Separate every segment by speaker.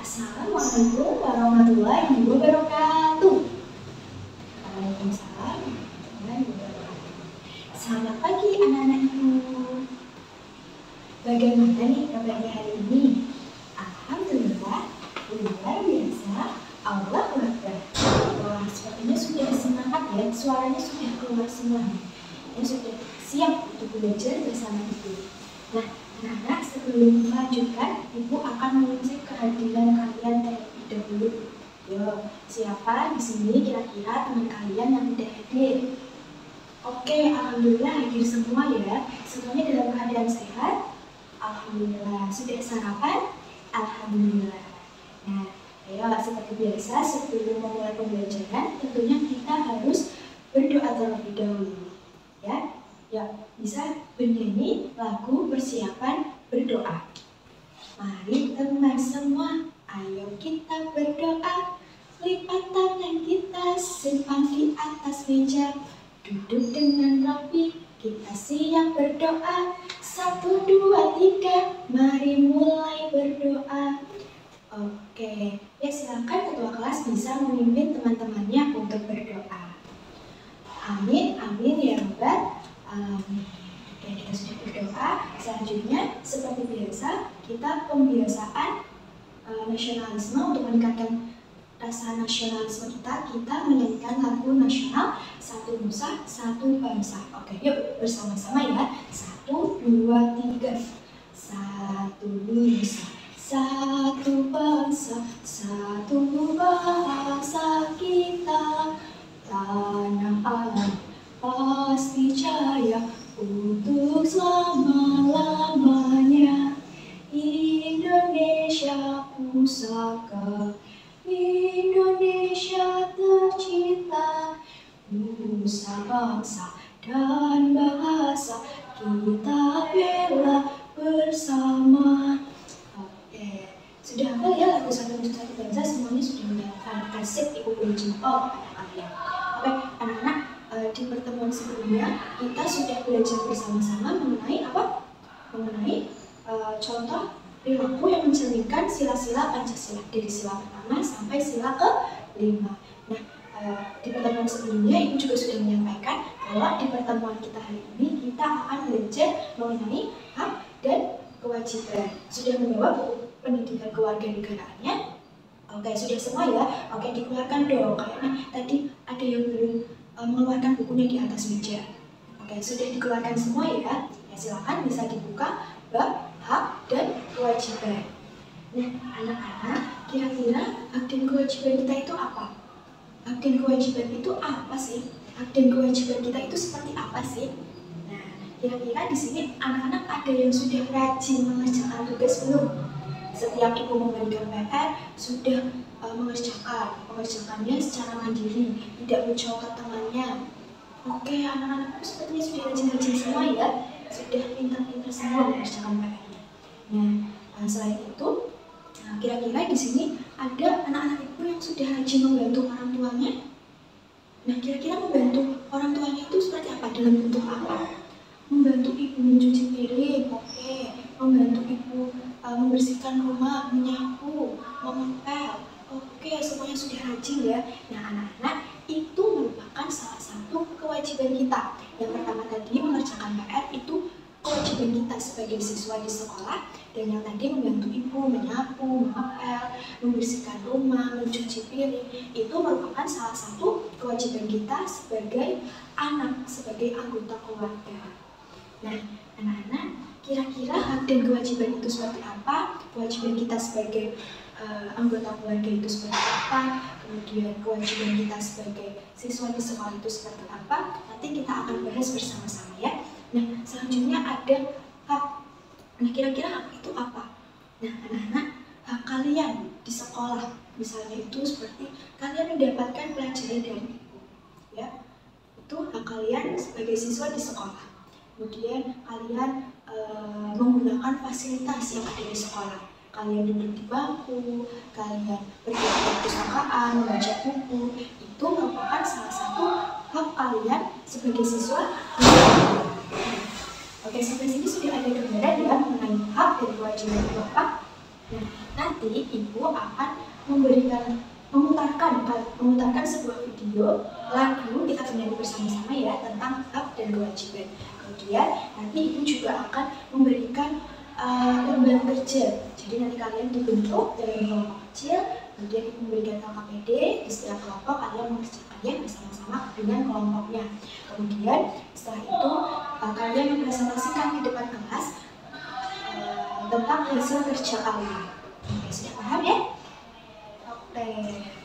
Speaker 1: Assalamualaikum warahmatullahi wabarakatuh. Waalaikumsalam warahmatullahi wabarakatuh. Selamat pagi anak-anak ibu. Bagaimana nih kabarnya hari ini? Alhamdulillah, luar biasa. Allah Akbar. Wah, sepertinya sudah semangat ya. Suaranya sudah keluar semua. Ya, sudah siap untuk belajar bersama ibu. Nah, anak-anak, sebelum melanjutkan, ibu akan mengecek kehadiran kalian terlebih dahulu. Yo, siapa di sini kira-kira teman kalian yang tidak hadir? Oke, alhamdulillah hadir semua ya. Semuanya dalam keadaan sehat. Alhamdulillah. Sudah sarapan? Alhamdulillah. Nah, ayo seperti biasa sebelum memulai pembelajaran, tentunya kita harus berdoa terlebih dahulu. Ya, bisa bernyanyi lagu persiapan berdoa. Mari teman semua, ayo kita berdoa. Lipat tangan kita, simpan di atas meja. Duduk dengan rapi, kita siap berdoa. 1, 2, 3, mari mulai berdoa. Oke, ya silakan ketua kelas bisa memimpin teman-temannya untuk berdoa. Amin, amin ya Rabbal alamin. Oke, kita sudah berdoa. Selanjutnya, seperti biasa, kita pembiasaan nasionalisme. Untuk meningkatkan rasa nasionalisme kita menyanyikan lagu nasional Satu Nusa, Satu Bangsa. Oke, yuk bersama-sama ya. 1, 2, 3. Satu Nusa, Satu Bangsa, Satu bahasa kita. Tanah air pasti jaya untuk selama-lamanya. Indonesia pusaka, Indonesia tercinta. Nusa bangsa dan bahasa kita bela bersama. Oke, sudah hafal ya lagu Satu Nusa Satu Bangsa? Semuanya sudah mendengarkan. Kasih ibu kunci. Oh, anak-anak. Oke, anak-anak, di pertemuan sebelumnya kita sudah belajar bersama-sama mengenai apa? Mengenai contoh perilaku yang mencerminkan sila-sila Pancasila, dari sila pertama sampai sila ke-5. Nah, di pertemuan sebelumnya ibu juga sudah menyampaikan bahwa di pertemuan kita hari ini kita akan belajar mengenai hak dan kewajiban. Sudah membawa buku pendidikan kewarganegaraannya? Oke, sudah semua ya? Oke, dikeluarkan dong. Kayaknya tadi ada yang belum mengeluarkan bukunya di atas meja. Oke, sudah dikeluarkan semua ya? Ya, silakan bisa dibuka bab hak dan kewajiban. Nah, anak-anak, kira-kira hak dan kewajiban kita itu apa? Hak dan kewajiban itu apa sih? Hak dan kewajiban kita itu seperti apa sih? Nah, kira-kira di sini anak-anak ada yang sudah rajin mengerjakan tugas belum? Setiap ibu memberikan PR sudah mengerjakannya secara mandiri, tidak mencoba temannya. Oke, anak-anakku sepertinya sudah rajin-rajin semua ya, sudah pintar-pintar semua mengerjakan PR-nya. Nah, selain itu, kira-kira di sini ada anak-anak ibu yang sudah rajin membantu orang tuanya. Nah, kira-kira membantu orang tuanya itu seperti apa? Dalam bentuk apa? Membantu ibu mencuci piring, oke. Membantu ibu membersihkan rumah, menyapu, mengepel. Oke, semuanya sudah rajin ya. Nah, anak-anak, itu merupakan salah satu kewajiban kita. Yang pertama tadi mengerjakan PR itu kewajiban kita sebagai siswa di sekolah, dan yang tadi membantu ibu menyapu, mengepel, membersihkan rumah, mencuci piring, itu merupakan salah satu kewajiban kita sebagai anak, sebagai anggota keluarga. Nah, anak-anak, kira-kira hak dan kewajiban itu seperti apa? Kewajiban kita sebagai anggota keluarga itu seperti apa? Kemudian kewajiban kita sebagai siswa di sekolah itu seperti apa? Nanti kita akan bahas bersama-sama ya. Nah, selanjutnya ada hak. Nah, kira-kira hak itu apa? Nah, anak-anak, hak kalian di sekolah misalnya itu seperti kalian mendapatkan pelajaran dari ibu, ya. Itu hak kalian sebagai siswa di sekolah. Kemudian kalian menggunakan fasilitas yang ada di sekolah. Kalian duduk di bangku, kalian pergi ke perpustakaan, membaca buku. Itu merupakan salah satu hak kalian sebagai siswa di sekolah. Oke, sampai sini sudah ada gambaran ya mengenai hak dan kewajiban itu apa? Nah, nanti ibu akan memutarkan sebuah video lagu kita bernyanyi bersama-sama ya tentang hak dan kewajiban. Kemudian nanti ibu juga akan memberikan lembaran kerja. Jadi nanti kalian dibentuk dalam kelompok kecil, kemudian ibu memberikan KKPD di setiap kelompok, kalian mengerjakannya bersama-sama dengan kelompoknya. Kemudian setelah itu kalian mempresentasikan di depan kelas tentang hasil kerja kalian. Oke, sudah paham ya? Oke,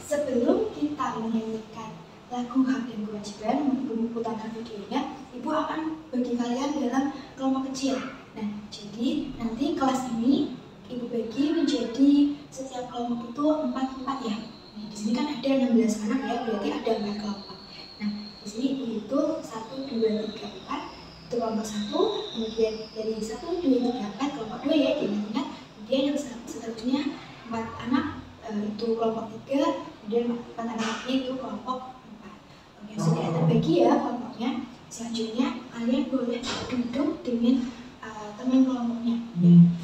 Speaker 1: sebelum kita menyanyikan lagu hak dan kewajiban, memutarkan videonya, ibu akan bagi kalian dalam kelompok kecil. Nah, jadi nanti kelas ini ibu bagi menjadi setiap kelompok itu 4 ya. Nah, di sini kan ada 16 anak ya, berarti ada 4 kelompok. Nah, di sini ibu hitung 1, 2, 3, 4 itu kelompok 1, kemudian dari 1, 2, 3, 4 kelompok 2 ya, diingat-ingat. Kemudian yang seterusnya 4 anak itu kelompok 3, kemudian 4 anak lagi itu kelompok 4. Oke, sudah terbagi ya kelompoknya. Selanjutnya kalian boleh duduk dengan teman kelompoknya,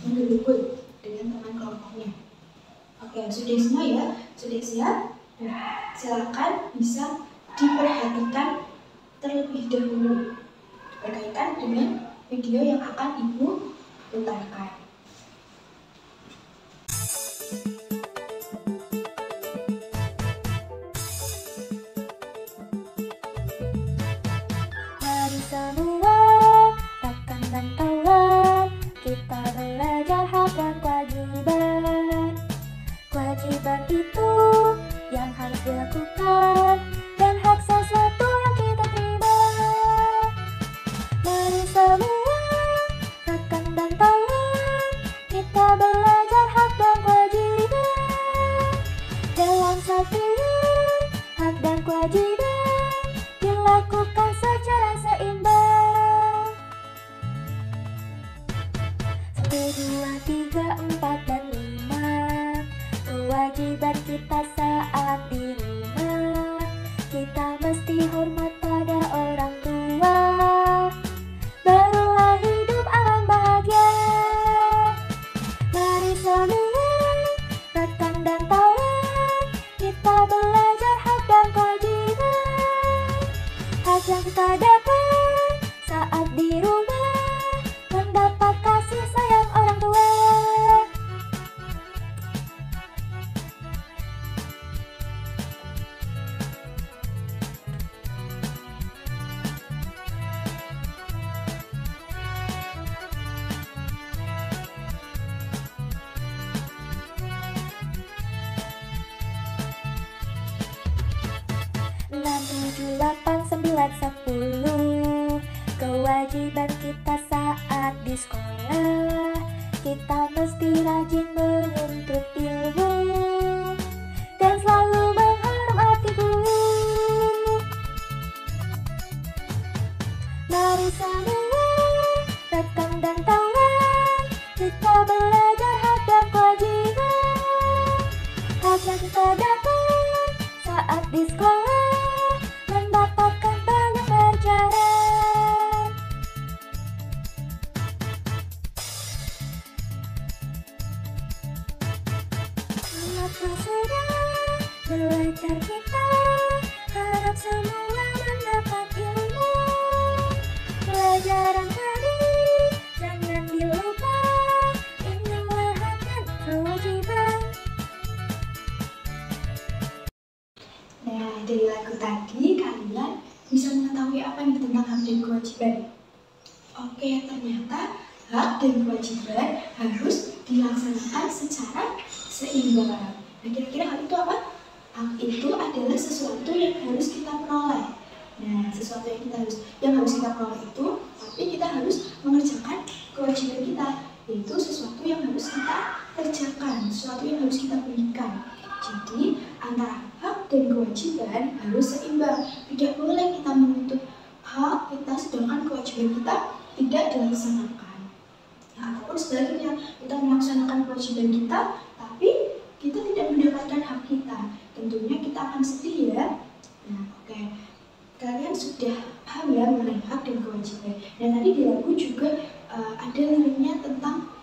Speaker 1: menduduk dengan teman kelompoknya. Oke, sudah semua ya? Sudah siap? Nah, silakan bisa diperhatikan terlebih dahulu berkaitan dengan video yang akan ibu putarkan.
Speaker 2: Mari semua rekan dan kawan, kita belajar hak dan kewajiban. Kewajiban itu yang harus dilakukan, dan hak sesuatu yang kita terima. Mari semua rekan dan kawan, kita belajar hak dan kewajiban. Dalam setiap hak dan kewajiban dilakukan secara seimbang. 1, 2, 3, 4, dan 5. Kewajiban kita saat di rumah, kita mesti hormat pada orang tua, barulah hidup aman bahagia. Mari semua rekan dan kawan, kita belajar hak dan kewajiban. Hak yang kita dapat saat di rumah, mendapat kasih sayang orang tua. Enam, 7, 8, 9, 10. Kewajiban kita saat di sekolah, kita mesti rajin menuntut ilmu dan selalu menghormati guru. Mari semua rekan dan kawan, kita belajar hak dan kewajiban. Hak yang kita dapat saat di sekolah, mendapatkan banyak pelajaran. Selamat sudah belajar kita, harap semua mendapat ilmu. Pelajaran tadi jangan dilupa, inilah hak dan kewajiban.
Speaker 1: Nah, dari lagu tadi kalian bisa mengetahui apa nih tentang hak dan kewajiban? Oke, ternyata hak dan kewajiban harus dilaksanakan secara seimbang. Nah, kira-kira hak itu apa? Hak itu adalah sesuatu yang harus kita peroleh. Nah, sesuatu yang harus kita peroleh itu, tapi kita harus mengerjakan kewajiban kita, yaitu sesuatu yang harus kita kerjakan, sesuatu yang harus kita berikan. Jadi, antara hak dan kewajiban harus seimbang. Tidak boleh kita menuntut hak kita sedangkan kewajiban kita tidak dilaksanakan. Nah, ataupun sebaliknya, kita melaksanakan kewajiban kita, tapi kita tidak mendapatkan hak kita. Tentunya kita akan sedih ya. Nah, oke. Kalian sudah paham ya mengenai hak dan kewajiban. Dan tadi di lagu juga ada liriknya tentang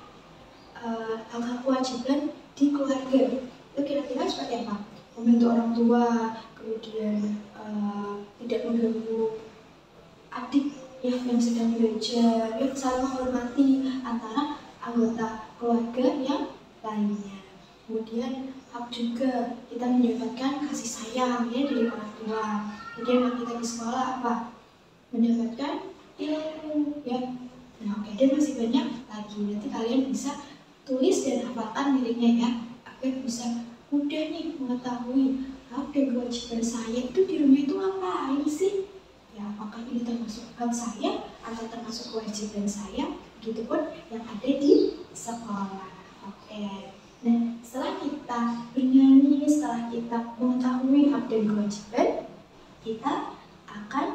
Speaker 1: hak-hak kewajiban di keluarga. Itu kira-kira seperti apa? Membantu orang tua, kemudian tidak mengganggu adik yang sedang belajar, saling menghormati antara anggota keluarga yang lainnya. Kemudian hak juga kita mendapatkan kasih sayang dari orang tua. Kemudian hak kita di sekolah apa? Mendapatkan ilmu Nah, dan masih banyak lagi. Nanti kalian bisa tulis dan hafalkan liriknya agar bisa mudah nih mengetahui hak dan kewajiban saya itu di rumah itu ngapain sih? Apakah ini termasuk hak saya atau termasuk kewajiban saya? Begitupun yang ada di sekolah. Nah, setelah kita bernyanyi, setelah kita mengetahui hak dan kewajiban, kita akan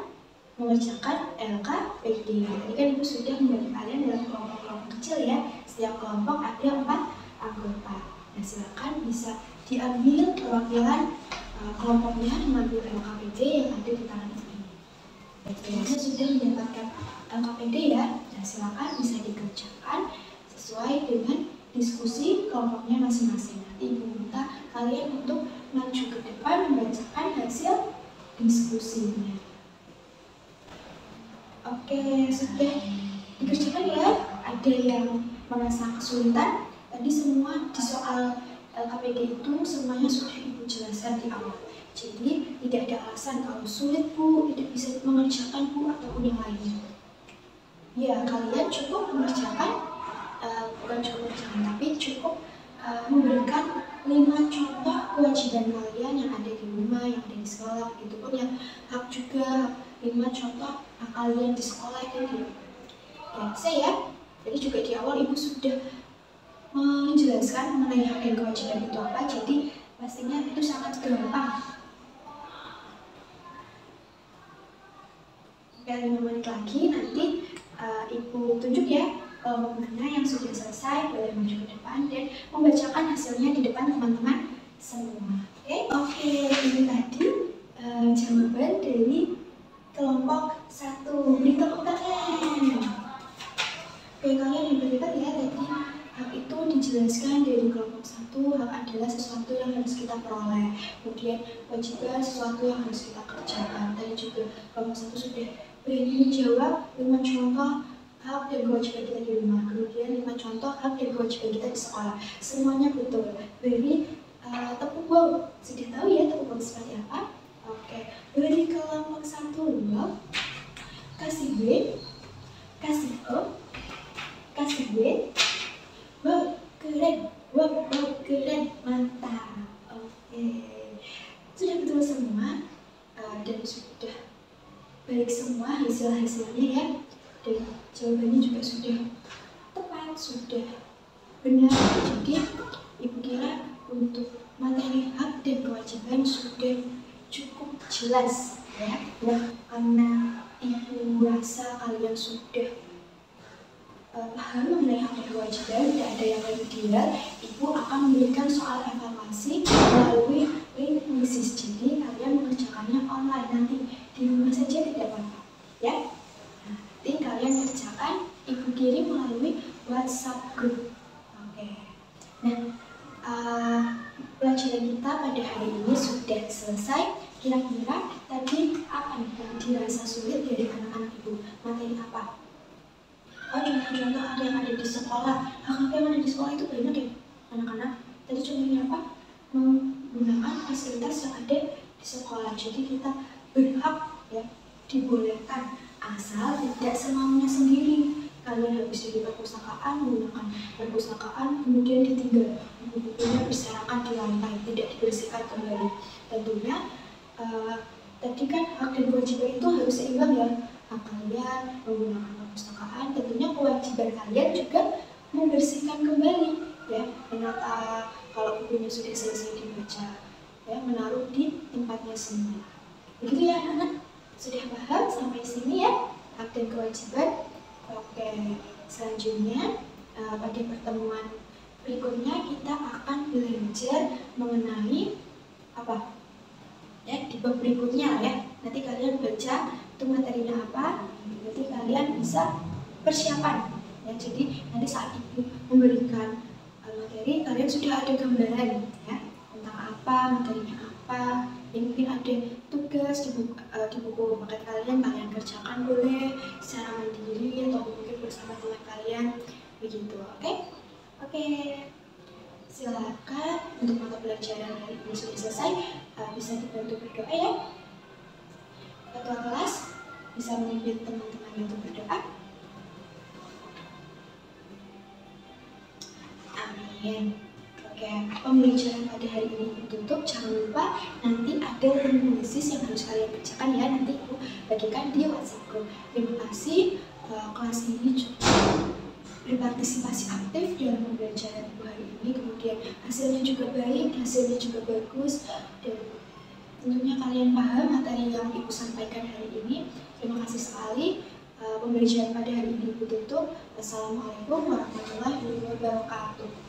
Speaker 1: mengerjakan LKPD. Tadi kan Ibu sudah membagi kalian dalam kelompok-kelompok kecil Setiap kelompok ada 4 anggota. Nah, silakan bisa diambil perwakilan kelompoknya mengambil LKPD yang ada di tangan ini. Biasanya sudah mendapatkan LKPD Nah, silakan bisa dikerjakan sesuai dengan diskusi kelompoknya masing-masing. Nanti Ibu minta kalian untuk maju ke depan membacakan hasil diskusinya. Sudah dikerjakan Ada yang merasa kesulitan? Tadi semua di soal LKPD itu semuanya sudah Ibu jelaskan di awal. Jadi tidak ada alasan kalau sulit Bu, tidak bisa mengerjakan Bu, ataupun yang lainnya. Kalian cukup mengerjakan, bukan cukup mengerjakan, tapi cukup memberikan 5 contoh kewajiban kalian yang ada di rumah, yang ada di sekolah, gitu pun yang hak juga 5 contoh hak kalian di sekolah itu Jadi juga di awal Ibu sudah menjelaskan mengenai hak dan kewajiban itu apa, jadi pastinya itu sangat gampang. 5 menit lagi nanti Ibu tunjuk kelompok mana yang sudah selesai, boleh maju ke depan dan membacakan hasilnya di depan teman-teman semua. Ini tadi jawaban dari kelompok 1. Beri tepuk tangan. Kalian yang berdebat tadi hak itu dijelaskan dari kelompok 1. Hak adalah sesuatu yang harus kita peroleh, kemudian kewajiban sesuatu yang harus kita kerjakan. Tadi juga kelompok 1 sudah berani menjawab 5 contoh hak dan kewajiban kita di rumah, kemudian 5 contoh hak dan kewajiban kita di sekolah. Semuanya betul. Beri tepuk wow. Sudah tahu tepuk wow seperti apa? Beri kelompok 1 wow. Kasih B, kasih O, kasih B. Wow, keren. Wow, keren. Mantap. Sudah betul semua dan sudah baik semua hasil-hasilnya dan jawabannya juga sudah tepat, sudah benar. Jadi Ibu kira untuk materi hak dan kewajiban sudah cukup jelas karena Ibu rasa kalian sudah paham mengenai hak dan kewajiban, tidak ada yang remedial. Ibu akan memberikan soal evaluasi melalui link quizzes. Jadi kalian mengerjakannya online nanti di rumah saja, tidak apa-apa Nanti kalian kerjakan, Ibu kirim melalui WhatsApp group. Pelajaran kita pada hari ini sudah selesai. Kira-kira tadi apa yang dirasa sulit dari anak-anak Ibu? Materi apa? Contoh hak yang ada di sekolah. Hak yang ada di sekolah itu banyak anak-anak. Tadi contohnya apa? Menggunakan fasilitas yang ada di sekolah. Jadi kita berhak dibolehkan asal tidak semaunya sendiri. Kalian habis dari perpustakaan, menggunakan perpustakaan, kemudian ditinggal, buku-bukunya berserakan di lantai, tidak dibersihkan kembali. Tentunya tadi kan hak dan kewajiban itu harus seimbang hak kalian menggunakan perpustakaan, tentunya kewajiban kalian juga membersihkan kembali menata kalau bukunya sudah selesai dibaca, menaruh di tempatnya semula. Begitu anak-anak, sudah paham sampai sini hak dan kewajiban. Selanjutnya pada pertemuan berikutnya kita akan belajar mengenai apa di bab berikutnya nanti kalian baca itu materinya apa, nanti kalian bisa persiapan jadi nanti saat Ibu memberikan Jadi kalian sudah ada gambaran ya tentang apa, materinya apa. Jadi mungkin ada tugas di buku paket kalian kerjakan boleh secara mandiri atau mungkin bersama teman kalian begitu. Oke. Silakan untuk mata pelajaran hari ini sudah selesai. Bisa dibantu berdoa ya. Ketua kelas bisa memimpin teman-teman untuk berdoa. Amin. Oke, pembelajaran pada hari ini ditutup. Jangan lupa nanti ada analisis yang harus kalian kerjakan ya. Nanti Ibu bagikan di WhatsApp group. Terima kasih. Kelas ini juga berpartisipasi aktif dalam pembelajaran Ibu hari ini. Kemudian hasilnya juga baik, hasilnya juga bagus. Dan tentunya kalian paham materi yang Ibu sampaikan hari ini. Terima kasih sekali. Pembelajaran pada hari ini ditutup. Wassalamualaikum warahmatullahi wabarakatuh.